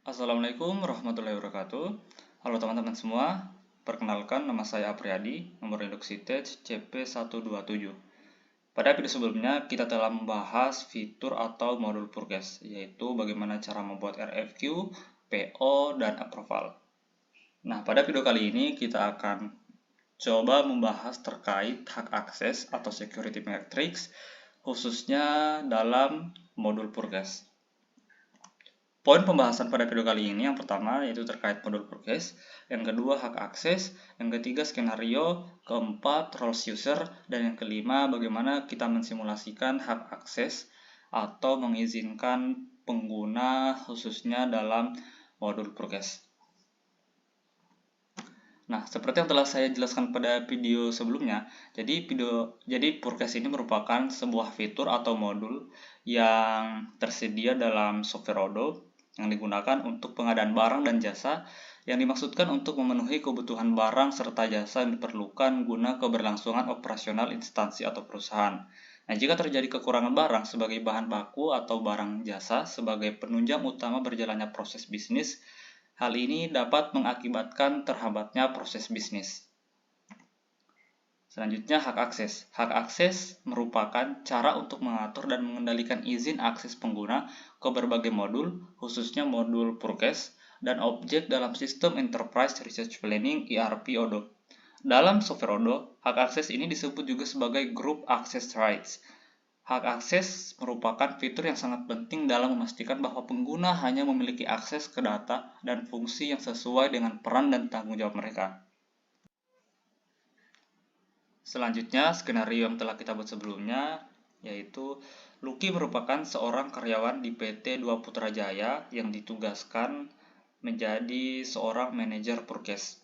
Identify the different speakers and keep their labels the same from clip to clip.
Speaker 1: Assalamualaikum warahmatullahi wabarakatuh. Halo teman-teman semua, perkenalkan nama saya Apriyadi, nomor induk CTED CP127. Pada video sebelumnya, kita telah membahas fitur atau modul Purkes, yaitu bagaimana cara membuat RFQ, PO, dan approval. Nah, pada video kali ini kita akan coba membahas terkait hak akses atau security metrics, khususnya dalam modul Purkes. Poin pembahasan pada video kali ini yang pertama yaitu terkait modul Purkes, yang kedua hak akses, yang ketiga skenario, keempat roles user, dan yang kelima bagaimana kita mensimulasikan hak akses atau mengizinkan pengguna khususnya dalam modul Purkes. Nah, seperti yang telah saya jelaskan pada video sebelumnya, jadi Purkes ini merupakan sebuah fitur atau modul yang tersedia dalam software Odoo yang digunakan untuk pengadaan barang dan jasa yang dimaksudkan untuk memenuhi kebutuhan barang serta jasa yang diperlukan guna keberlangsungan operasional instansi atau perusahaan. Nah, jika terjadi kekurangan barang sebagai bahan baku atau barang jasa sebagai penunjang utama berjalannya proses bisnis, hal ini dapat mengakibatkan terhambatnya proses bisnis. Selanjutnya, hak akses. Hak akses merupakan cara untuk mengatur dan mengendalikan izin akses pengguna ke berbagai modul, khususnya modul Purkes, dan objek dalam sistem Enterprise Resource Planning ERP Odoo. Dalam software Odoo, hak akses ini disebut juga sebagai Group Access Rights. Hak akses merupakan fitur yang sangat penting dalam memastikan bahwa pengguna hanya memiliki akses ke data dan fungsi yang sesuai dengan peran dan tanggung jawab mereka. Selanjutnya, skenario yang telah kita buat sebelumnya, yaitu Lucky merupakan seorang karyawan di PT Dua Putrajaya yang ditugaskan menjadi seorang manajer Purkes.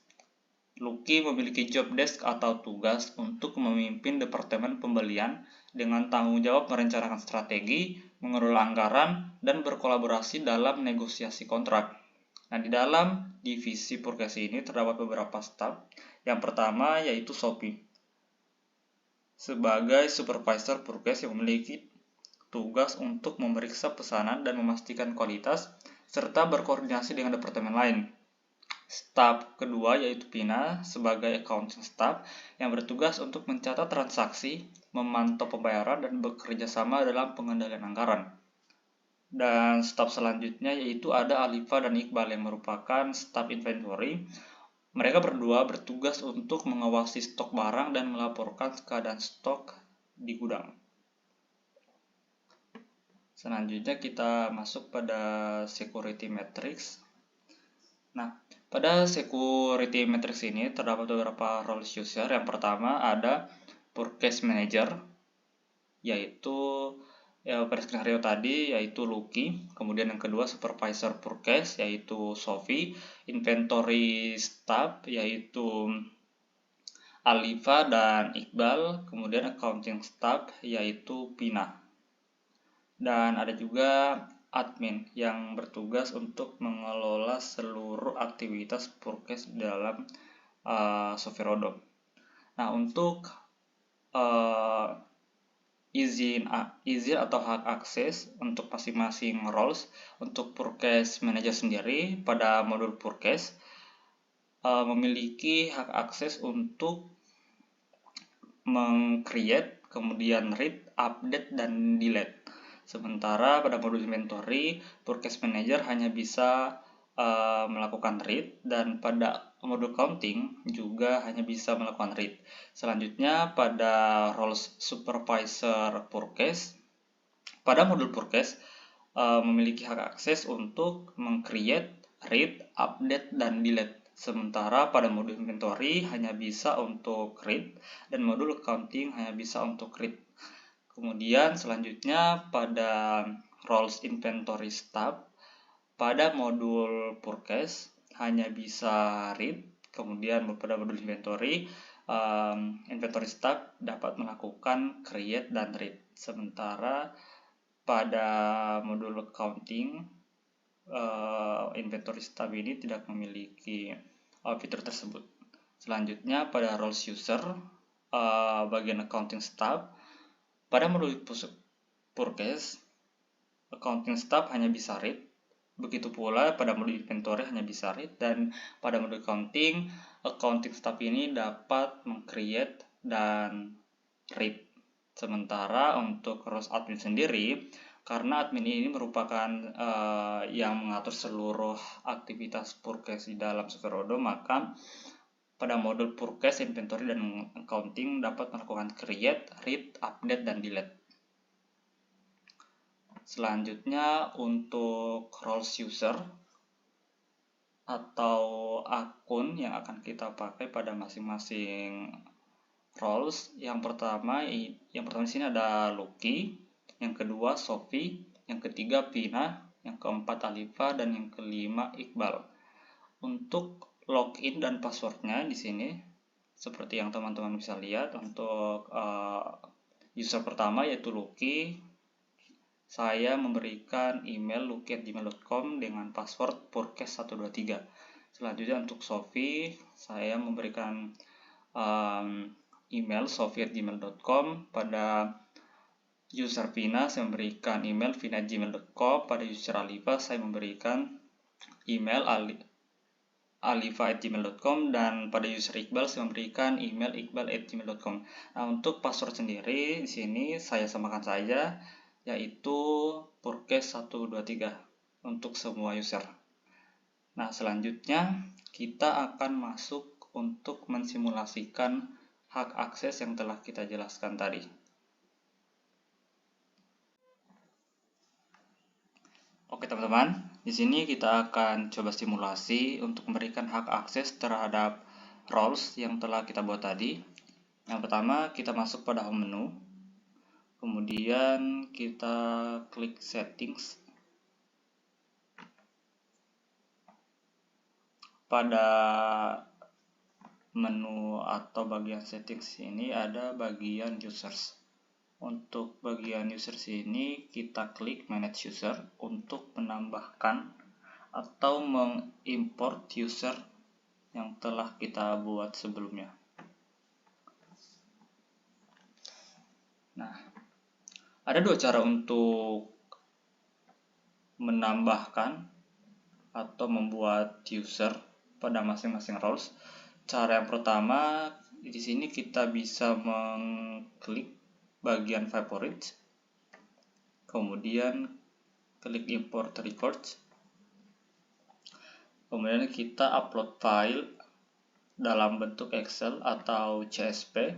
Speaker 1: Lucky memiliki job desk atau tugas untuk memimpin departemen pembelian dengan tanggung jawab merencanakan strategi, mengelola anggaran, dan berkolaborasi dalam negosiasi kontrak. Nah, di dalam divisi Purkes ini terdapat beberapa staf. Yang pertama yaitu Sophie, sebagai supervisor Purkes yang memiliki tugas untuk memeriksa pesanan dan memastikan kualitas, serta berkoordinasi dengan departemen lain. Staf kedua yaitu Pina sebagai accounting staff yang bertugas untuk mencatat transaksi, memantau pembayaran, dan bekerja sama dalam pengendalian anggaran. Dan staf selanjutnya yaitu ada Alifa dan Iqbal yang merupakan staf inventory. Mereka berdua bertugas untuk mengawasi stok barang dan melaporkan keadaan stok di gudang. Selanjutnya kita masuk pada security matrix. Nah, pada security matrix ini terdapat beberapa roles user. Yang pertama ada Purkes Manager, yaitu pada skenario tadi yaitu Lucky. Kemudian yang kedua supervisor Purkes yaitu Sophie, inventory staff yaitu Alifa dan Iqbal, kemudian accounting staff yaitu Pina. Dan ada juga admin yang bertugas untuk mengelola seluruh aktivitas Purkes dalam software Odoo. Nah, untuk izin atau hak akses untuk masing-masing roles untuk Purkes Manager sendiri pada modul Purkes memiliki hak akses untuk meng-create, kemudian read, update, dan delete. Sementara pada modul inventory, Purkes Manager hanya bisa melakukan read, dan pada modul counting juga hanya bisa melakukan read. Selanjutnya pada roles supervisor Purkes, pada modul Purkes memiliki hak akses untuk meng-create, read, update, dan delete. Sementara pada modul inventory hanya bisa untuk read, dan modul accounting hanya bisa untuk read. Kemudian selanjutnya pada roles inventory staff, pada modul Purkes hanya bisa read, kemudian pada modul inventory, inventory staff dapat melakukan create dan read. Sementara pada modul accounting, inventory staff ini tidak memiliki fitur tersebut. Selanjutnya pada roles user, bagian accounting staff, pada modul Purkes, accounting staff hanya bisa read, Begitu pula pada mode inventory hanya bisa read, dan pada mode accounting staff ini dapat meng-create dan read. Sementara untuk roles admin sendiri, karena admin ini merupakan yang mengatur seluruh aktivitas Purkes di dalam software Odoo, maka pada modul Purkes, inventory, dan accounting dapat melakukan create, read, update, dan delete. Selanjutnya untuk roles user atau akun yang akan kita pakai pada masing-masing roles. Yang pertama di sini ada Lucky, yang kedua Sophie, yang ketiga Pina, yang keempat Alifa, dan yang kelima Iqbal. Untuk login dan passwordnya di sini seperti yang teman-teman bisa lihat, untuk user pertama yaitu Lucky, saya memberikan email lucky@gmail.com dengan password purkes123. Selanjutnya untuk Sophie, saya memberikan email sophie@gmail.com. Pada user Vina, saya memberikan email vina@gmail.com. Pada user Alifa, saya memberikan email alifa@gmail.com, dan pada user Iqbal saya memberikan email iqbal@gmail.com. Nah, untuk password sendiri di sini saya samakan saja, yaitu purkes123 untuk semua user. Nah, selanjutnya kita akan masuk untuk mensimulasikan hak akses yang telah kita jelaskan tadi. Oke teman-teman, di sini kita akan coba simulasi untuk memberikan hak akses terhadap roles yang telah kita buat tadi. Yang pertama, kita masuk pada home menu, kemudian kita klik settings. Pada menu atau bagian settings ini ada bagian users. Untuk bagian users ini kita klik manage user untuk menambahkan atau mengimport user yang telah kita buat sebelumnya. Nah, ada dua cara untuk menambahkan atau membuat user pada masing-masing roles. Cara yang pertama, di sini kita bisa mengklik bagian favorites, kemudian klik import records, kemudian kita upload file dalam bentuk Excel atau CSV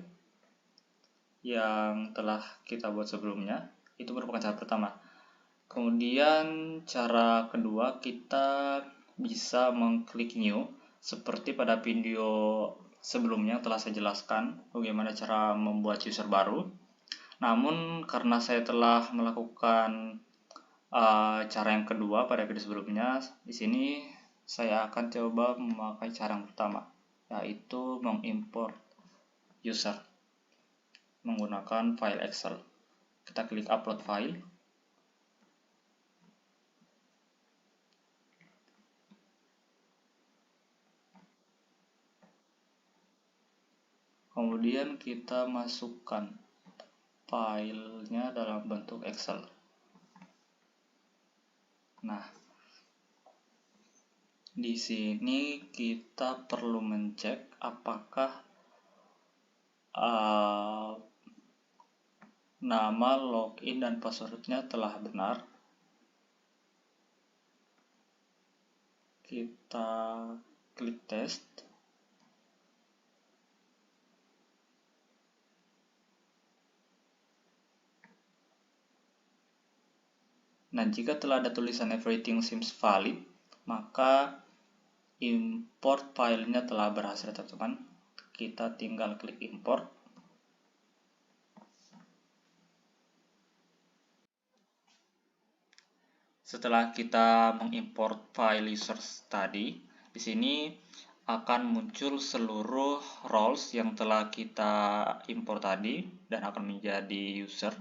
Speaker 1: yang telah kita buat sebelumnya. Itu merupakan cara pertama. Kemudian cara kedua, kita bisa mengklik new seperti pada video sebelumnya telah saya jelaskan bagaimana cara membuat user baru. Namun karena saya telah melakukan cara yang kedua pada video sebelumnya, di sini saya akan coba memakai cara yang pertama, yaitu mengimport user menggunakan file Excel. Kita klik upload file. Kemudian kita masukkan filenya dalam bentuk Excel. Nah, di sini kita perlu mencek apakah nama login dan passwordnya telah benar. Kita klik test. Nah, jika telah ada tulisan everything seems valid, maka import filenya telah berhasil, teman-teman. Kita tinggal klik import. Setelah kita mengimport file users tadi, di sini akan muncul seluruh roles yang telah kita import tadi dan akan menjadi user.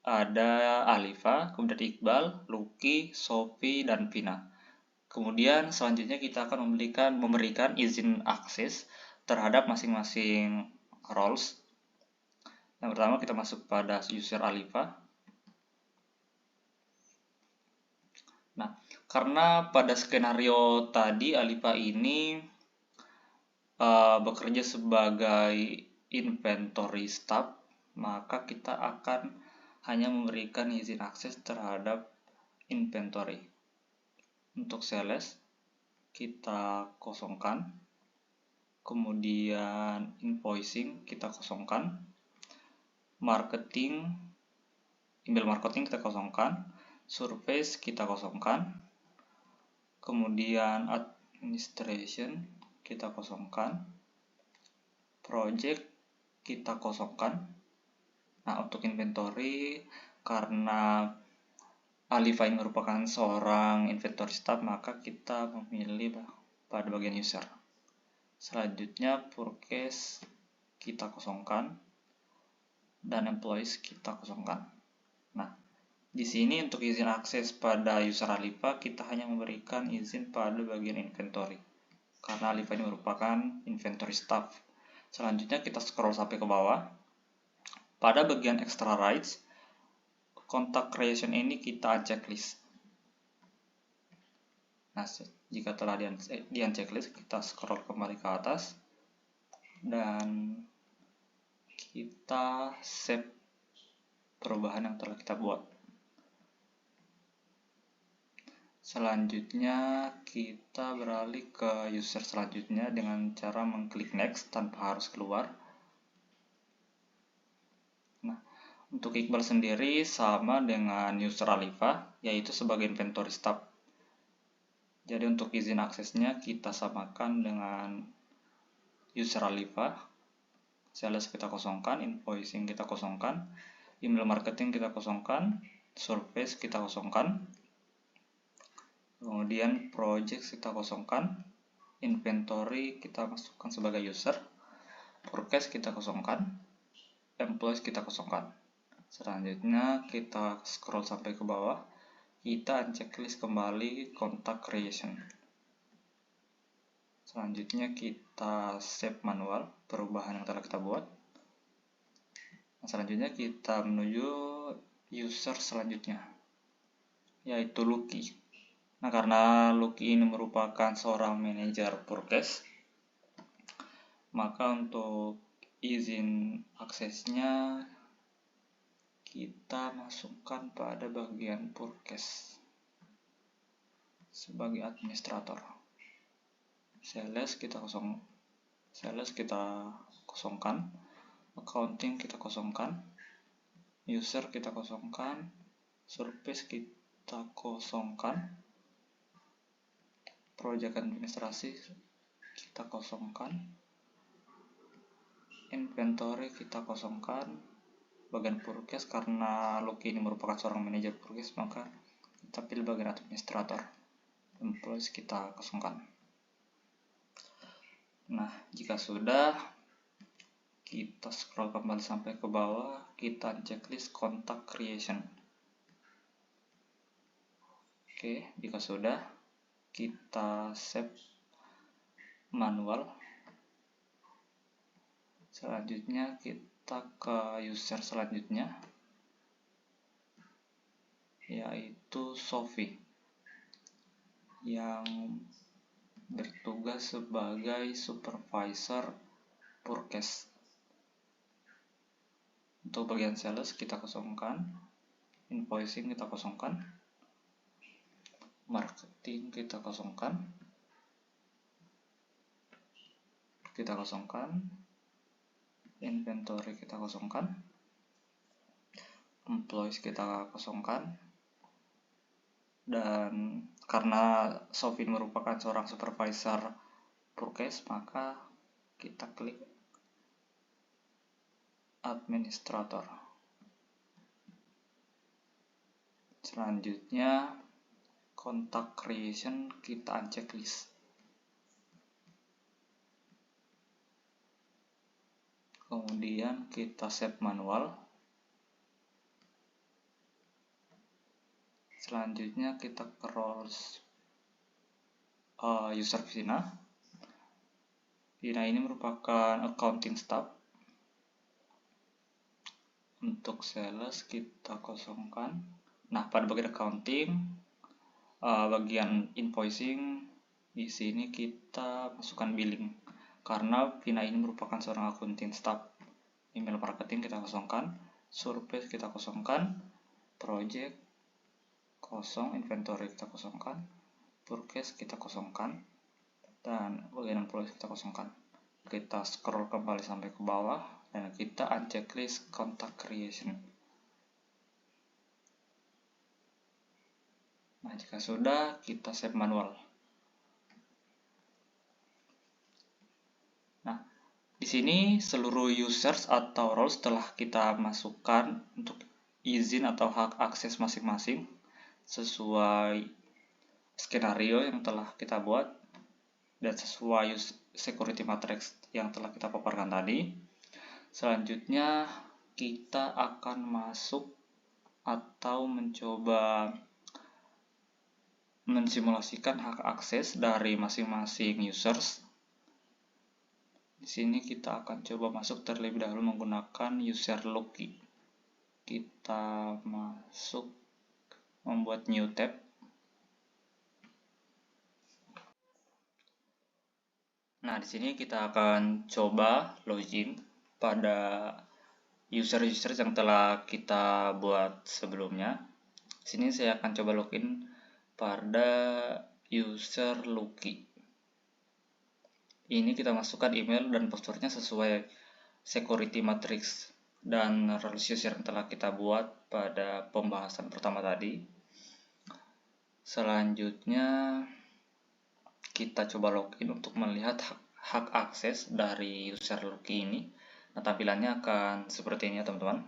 Speaker 1: Ada Alifa, kemudian Iqbal, Lucky, Sophie, dan Vina. Kemudian selanjutnya kita akan memberikan izin akses terhadap masing-masing roles. Yang pertama kita masuk pada user Alifa. Nah, karena pada skenario tadi Alipa ini bekerja sebagai inventory staff, maka kita akan hanya memberikan izin akses terhadap inventory. Untuk sales kita kosongkan, kemudian invoicing kita kosongkan, marketing, email marketing kita kosongkan, surface kita kosongkan, kemudian administration kita kosongkan, project kita kosongkan. Nah, untuk inventory, karena Alifa ini merupakan seorang inventory staff, maka kita memilih pada bagian user. Selanjutnya, purchase kita kosongkan dan employees kita kosongkan. Nah, di sini untuk izin akses pada user Alifa, kita hanya memberikan izin pada bagian inventory, karena Alifa ini merupakan inventory staff. Selanjutnya kita scroll sampai ke bawah. Pada bagian extra rights, contact creation ini kita unchecklist. Nah, jika telah di unchecklist, kita scroll kembali ke atas dan kita save perubahan yang telah kita buat. Selanjutnya kita beralih ke user selanjutnya dengan cara mengklik next tanpa harus keluar. Nah, untuk Iqbal sendiri sama dengan user Alifa, yaitu sebagai inventory staff. Jadi untuk izin aksesnya kita samakan dengan user Alifa. Sales kita kosongkan, invoicing kita kosongkan, email marketing kita kosongkan, surface kita kosongkan, kemudian project kita kosongkan, inventory kita masukkan sebagai user, forecast kita kosongkan, employees kita kosongkan. Selanjutnya kita scroll sampai ke bawah, kita checklist kembali contact creation. Selanjutnya kita save manual perubahan yang telah kita buat. Nah, selanjutnya kita menuju user selanjutnya, yaitu Lucky. Nah, karena Lucky ini merupakan seorang manajer purchase, maka untuk izin aksesnya kita masukkan pada bagian purchase sebagai administrator. Sales kita kosongkan, accounting kita kosongkan, user kita kosongkan, surface kita kosongkan, project administrasi kita kosongkan, inventory kita kosongkan. Bagian purchase, karena Lucky ini merupakan seorang manajer purchase, maka kita pilih bagian administrator. Employees kita kosongkan. Nah, jika sudah, kita scroll kembali sampai ke bawah, kita checklist contact creation. Oke, jika sudah, kita save manual. Selanjutnya kita ke user selanjutnya, yaitu Sophie, yang bertugas sebagai supervisor purchase. Untuk bagian sales kita kosongkan, invoicing kita kosongkan, marketing kita kosongkan, inventory kita kosongkan, employees kita kosongkan. Dan karena Sophie merupakan seorang supervisor purchase, maka kita klik administrator. Selanjutnya contact creation kita unchecklist. Kemudian kita save manual. Selanjutnya kita ke roles user Vina. Vina ini merupakan accounting staff. Untuk sales kita kosongkan. Nah, pada bagian accounting bagian invoicing, di sini kita masukkan billing karena Vina ini merupakan seorang accounting staff. Email marketing kita kosongkan, survei kita kosongkan, project kosong, inventory kita kosongkan, purchase kita kosongkan, dan bagian employee kita kosongkan. Kita scroll kembali sampai ke bawah dan kita unchecklist contact creation. Nah, jika sudah, kita save manual. Nah, di sini seluruh users atau roles telah kita masukkan untuk izin atau hak akses masing-masing sesuai skenario yang telah kita buat dan sesuai security matrix yang telah kita paparkan tadi. Selanjutnya kita akan masuk atau mencoba mensimulasikan hak akses dari masing-masing users. Di sini kita akan coba masuk terlebih dahulu menggunakan user Loki. Kita masuk membuat new tab. Nah, di sini kita akan coba login pada user-user yang telah kita buat sebelumnya. Di sini saya akan coba login pada user Loki. Ini kita masukkan email dan passwordnya sesuai security matrix dan rules user yang telah kita buat pada pembahasan pertama tadi. Selanjutnya kita coba login untuk melihat hak akses dari user Loki ini. Nah, tampilannya akan seperti ini ya teman-teman.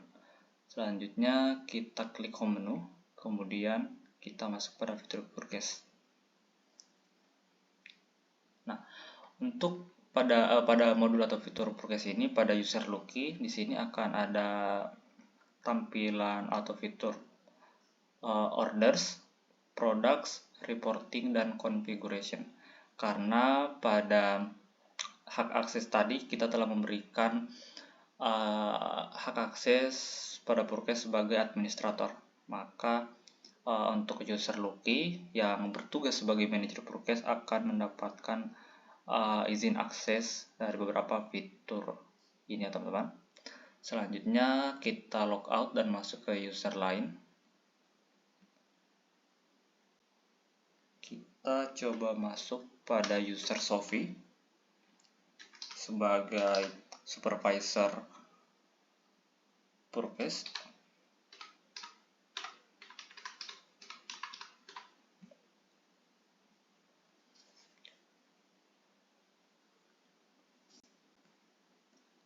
Speaker 1: Selanjutnya kita klik home menu, kemudian kita masuk pada fitur purchase. Nah, untuk pada modul atau fitur purchase ini pada user Loki di sini akan ada tampilan atau fitur orders, products, reporting, dan configuration. Karena pada hak akses tadi kita telah memberikan hak akses pada purchase sebagai administrator, maka untuk user Loki yang bertugas sebagai manajer purchase akan mendapatkan izin akses dari beberapa fitur ini ya teman-teman. Selanjutnya kita logout dan masuk ke user lain. Kita coba masuk pada user Sophie sebagai supervisor purchase.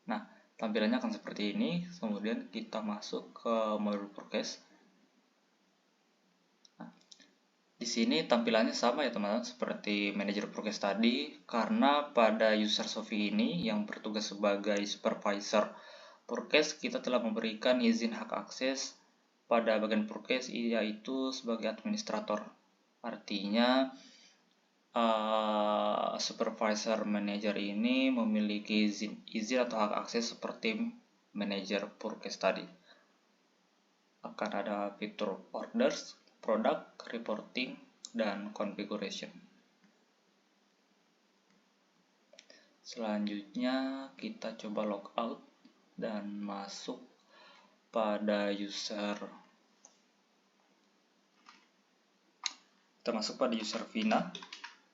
Speaker 1: Nah, tampilannya akan seperti ini. Kemudian kita masuk ke modul purchase. Nah, di sini tampilannya sama ya teman-teman seperti manajer purchase tadi, karena pada user Sophie ini yang bertugas sebagai supervisor purchase kita telah memberikan izin hak akses pada bagian purchase yaitu sebagai administrator. Artinya supervisor manager ini memiliki izin atau hak akses seperti manajer purchase tadi. Akan ada fitur orders, product, reporting, dan configuration. Selanjutnya kita coba logout dan masuk pada user. Kita masuk pada user Vina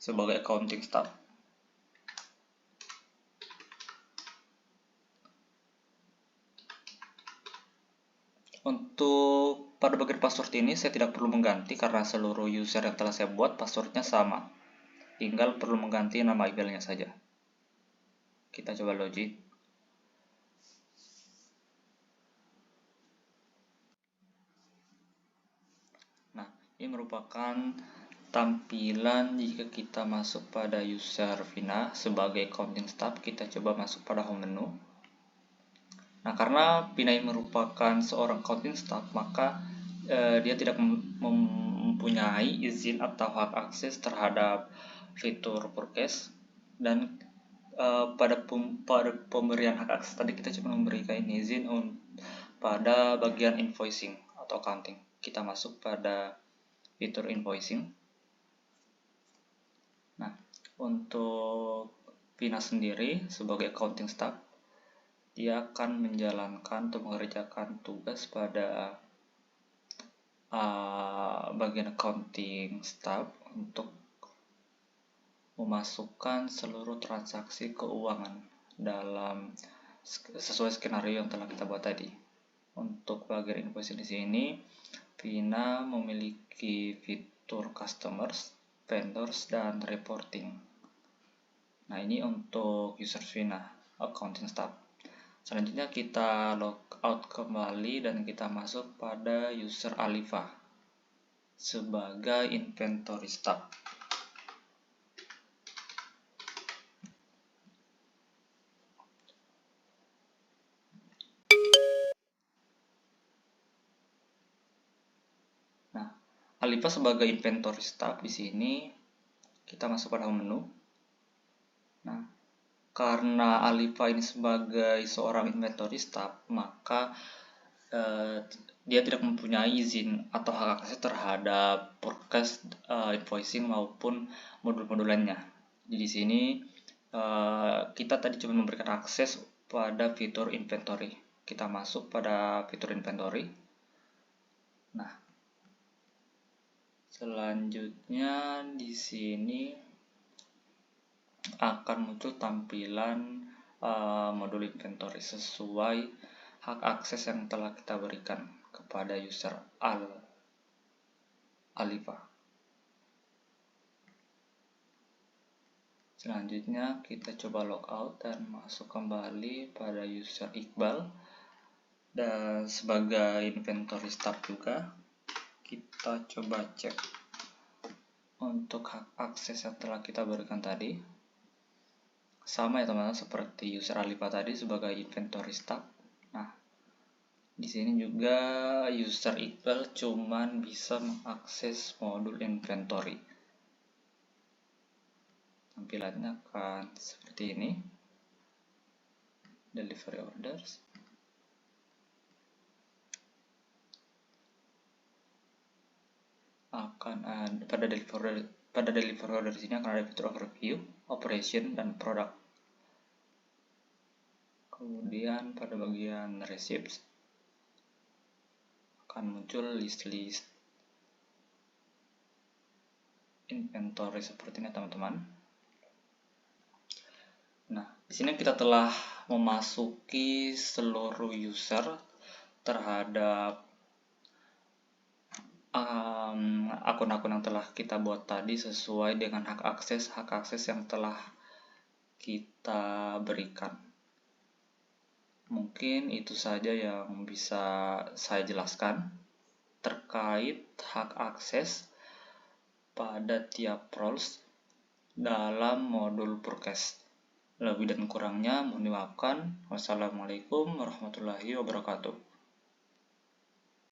Speaker 1: sebagai accounting staff. Untuk pada bagian password ini saya tidak perlu mengganti karena seluruh user yang telah saya buat passwordnya sama. Tinggal perlu mengganti nama emailnya saja. Kita coba login. Nah, ini merupakan tampilan jika kita masuk pada user Vina sebagai accounting staff. Kita coba masuk pada home menu. Nah, karena Vina ini merupakan seorang accounting staff, maka dia tidak mempunyai izin atau hak akses terhadap fitur purchase. Dan pada pemberian hak akses tadi kita cuma memberikan izin pada bagian invoicing atau accounting. Kita masuk pada fitur invoicing. Untuk Vina sendiri sebagai accounting staff, dia akan menjalankan atau mengerjakan tugas pada bagian accounting staff untuk memasukkan seluruh transaksi keuangan dalam sesuai skenario yang telah kita buat tadi. Untuk bagian invoicing di sini, Vina memiliki fitur customers, vendors, dan reporting. Nah, ini untuk user Vina, accounting staff. Selanjutnya kita log out kembali dan kita masuk pada user Alifa sebagai inventory staff. Nah, Alifa sebagai inventory staff di sini kita masuk pada menu. Nah, karena Alifa ini sebagai seorang inventory staff, maka dia tidak mempunyai izin atau hak akses terhadap forecast, invoicing maupun modul-modul lainnya. Jadi di sini kita tadi cuma memberikan akses pada fitur inventory. Kita masuk pada fitur inventory. Nah, selanjutnya di sini akan muncul tampilan modul inventory sesuai hak akses yang telah kita berikan kepada user Alifa. Selanjutnya kita coba logout dan masuk kembali pada user Iqbal, dan sebagai inventory staff juga kita coba cek untuk hak akses yang telah kita berikan tadi. Sama ya teman-teman, seperti user Alifa tadi sebagai inventory staff. Nah, di sini juga user Iqbal cuman bisa mengakses modul inventory. Tampilannya akan seperti ini. Delivery orders. Akan ada pada delivery order di sini akan ada fitur overview, operation, dan product. Kemudian pada bagian receipts akan muncul list-list inventory seperti ini teman-teman. Nah, di sini kita telah memasuki seluruh user terhadap akun-akun yang telah kita buat tadi sesuai dengan hak akses yang telah kita berikan. Mungkin itu saja yang bisa saya jelaskan terkait hak akses pada tiap roles dalam modul Forecast. Lebih dan kurangnya mohon dimaafkan. Wassalamualaikum warahmatullahi wabarakatuh.